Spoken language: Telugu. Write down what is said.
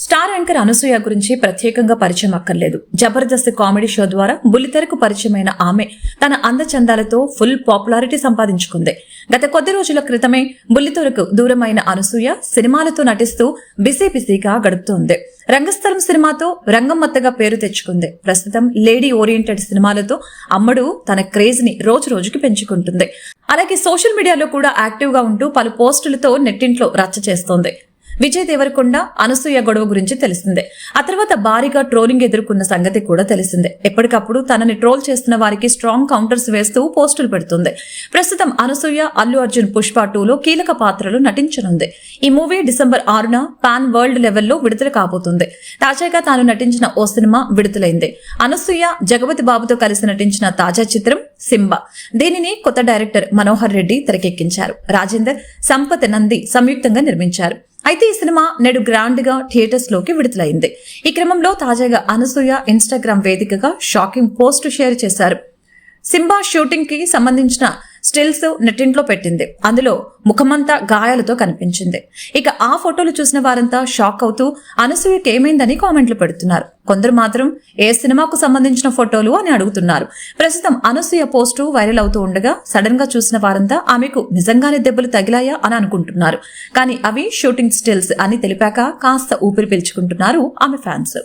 స్టార్ యాంకర్ అనసూయ గురించి ప్రత్యేకంగా పరిచయం అక్కర్లేదు. జబర్దస్త్ కామెడీ షో ద్వారా బుల్లితెరకు పరిచయమైన ఆమె తన అందచందాలతో ఫుల్ పాపులారిటీ సంపాదించుకుంది. గత కొద్ది రోజుల క్రితమే బుల్లితెరకు దూరమైన అనసూయ సినిమాలతో నటిస్తూ బిజీగా గడుపుతోంది. రంగస్థలం సినిమాతో రంగమ్మత్తగా పేరు తెచ్చుకుంది. ప్రస్తుతం లేడీ ఓరియంటెడ్ సినిమాలతో అమ్మడు తన క్రేజ్ ని రోజు రోజుకి పెంచుకుంటుంది. అలాగే సోషల్ మీడియాలో కూడా యాక్టివ్ గా ఉంటూ పలు పోస్టులతో నెట్టింట్లో రచ్చ చేస్తోంది. విజయ్ దేవరకొండ అనసూయ గొడవ గురించి తెలిసిందే. ఆ తర్వాత భారీగా ట్రోలింగ్ ఎదుర్కొన్న సంగతి కూడా తెలిసిందే. ఎప్పటికప్పుడు తనని ట్రోల్ చేస్తున్న వారికి స్ట్రాంగ్ కౌంటర్స్ వేస్తూ పోస్టులు పెడుతుంది. ప్రస్తుతం అనసూయ అల్లు అర్జున్ పుష్ప 2లో కీలక పాత్రలు నటించనుంది. ఈ మూవీ డిసెంబర్ 6న పాన్ వరల్డ్ లెవెల్లో విడుదల కాబోతుంది. తాజాగా తాను నటించిన ఓ సినిమా విడుదలైంది. అనసూయ జగపతి బాబుతో కలిసి నటించిన తాజా చిత్రం సింబా. దీనిని కొత్త డైరెక్టర్ మనోహర్ రెడ్డి తెరకెక్కించారు. రాజేందర్, సంపత్ నంది సంయుక్తంగా నిర్మించారు. అయితే ఈ సినిమా నేడు గ్రాండ్ గా థియేటర్స్ లోకి విడుదలైంది. ఈ క్రమంలో తాజాగా అనసూయ ఇన్స్టాగ్రామ్ వేదికగా షాకింగ్ పోస్ట్ షేర్ చేశారు. సింబా షూటింగ్ కి సంబంధించిన స్టిల్స్ నెట్టింట్లో పెట్టింది. అందులో ముఖమంతా గాయాలతో కనిపించింది. ఇక ఆ ఫోటోలు చూసిన వారంతా షాక్ అవుతూ అనసూయకి ఏమైందని కామెంట్లు పెడుతున్నారు. కొందరు మాత్రం ఏ సినిమాకు సంబంధించిన ఫోటోలు అని అడుగుతున్నారు. ప్రస్తుతం అనసూయ పోస్టు వైరల్ అవుతూ ఉండగా సడన్ గా చూసిన వారంతా ఆమెకు నిజంగానే దెబ్బలు తగిలాయా అని అనుకుంటున్నారు. కానీ అవి షూటింగ్ స్టిల్స్ అని తెలిపాక కాస్త ఊపిరి పీల్చుకుంటున్నారు ఆమె ఫ్యాన్స్.